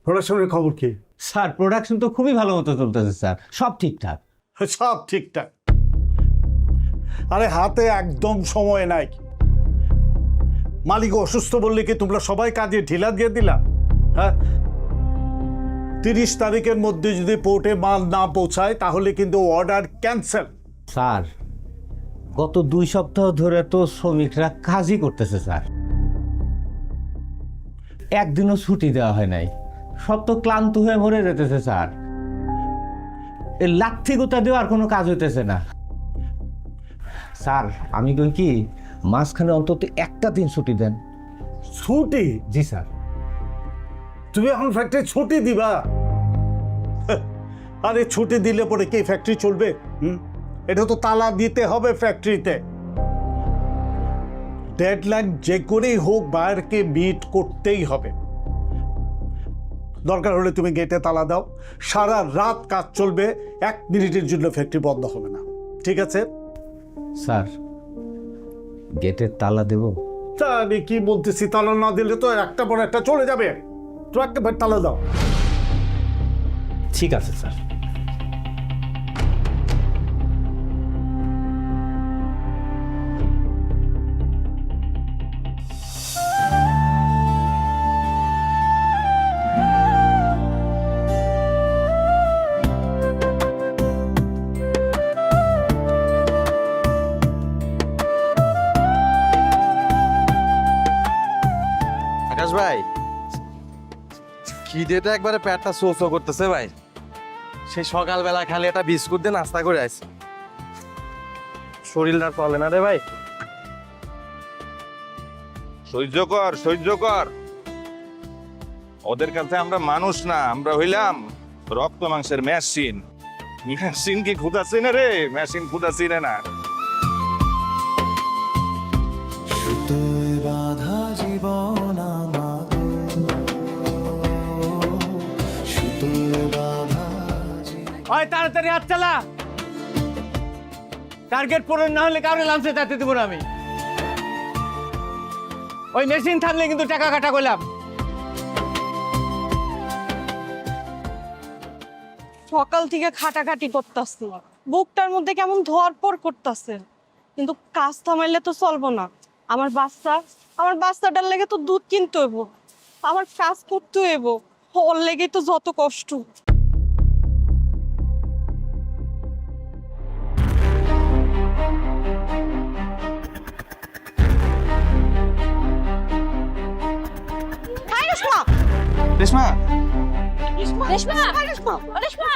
প্রোডাকশনের খবর কি? স্যার প্রোডাকশন তো খুবই ভালো মতো চলতেছে স্যার, সব ঠিকঠাক। সব ঠিকঠাক। আরে হাতে একদম সময় নাই। মালিক অসুস্থ বললে কি তোমরা সবাই কাজে ঢিলা দিয়ে দিলা? হ্যাঁ, 30 তারিখের মধ্যে যদি পোর্টে মাল না পৌঁছায় তাহলে কিন্তু অর্ডার ক্যান্সেল। স্যার গত 2 সপ্তাহ ধরে তো শ্রমিকরা কাজই করতেছে স্যার, একদিনও ছুটি দেওয়া হয় নাই। সব তো ক্লান্ত হয়ে মরে যেতেছে স্যার। এই লাঠি গোতা দিয়ে আর কোনো কাজ হইতেছে না স্যার। আমি কই কি, মাঝখানে অন্তত একটা দিন ছুটি দেন। ছুটি? জি স্যার। তুমি এখন ফ্যাক্টরি ছুটি দিবা? আরে ছুটি দিলে পরে কি ফ্যাক্টরি চলবে? এটা তো তালা দিতে হবে ফ্যাক্টরিতে। ডেডলাইন যে করেই হোক বায়ারকে মিট করতেই হবে। দরকার হলে তুমি গেটে তালা দাও, সারা রাত কাজ চলবে, 1 মিনিটের জন্য ফ্যাক্টরি বন্ধ হবে না, ঠিক আছে? স্যার গেটের তালা দেব? তা আমি কি বলতেছি, তালা না দিলে তো একটা পর একটা চলে যাবে। তো একবার তালা দাও। ঠিক আছে স্যার। আকাশ ভাই, খিদেটা একবারে পেটটা সো সো করতেছে ভাই। সেই সকালবেলা খালি একটা বিস্কুট দিয়ে নাস্তা করে আসি, শরীরটা চলে না রে ভাই। সহ্য কর, সহ্য কর। ওদের কাছে আমরা মানুষ না, আমরা হইলাম রক্ত মাংসের মেশিন। মেশিন কি ক্ষুধা চিনে রে? মেশিন ক্ষুধা চিনে না। বাধা জীবন ওই তাড়াতাড়ি হাত চালা, টার্গেট পূরণ না হলে কারো লাঞ্চে যেতে দেবো না আমি। ওই মেশিন থাকলে কিন্তু টাকা কাটা করলাম। সকাল থেকে খাটাখাটি করতেছি, বুকটার মধ্যে কেমন ধরপড় করতেছে, কিন্তু কাজ থামাইলে তো চলবো না। আমার বাচ্চাটার লেগে তো দুধ কিনতে হইব, আমার কাজ করতে হইব, ওর লেগে তো যত কষ্ট। রেশমা, রেশমা, রেশমা, রেশমা, রেশমা,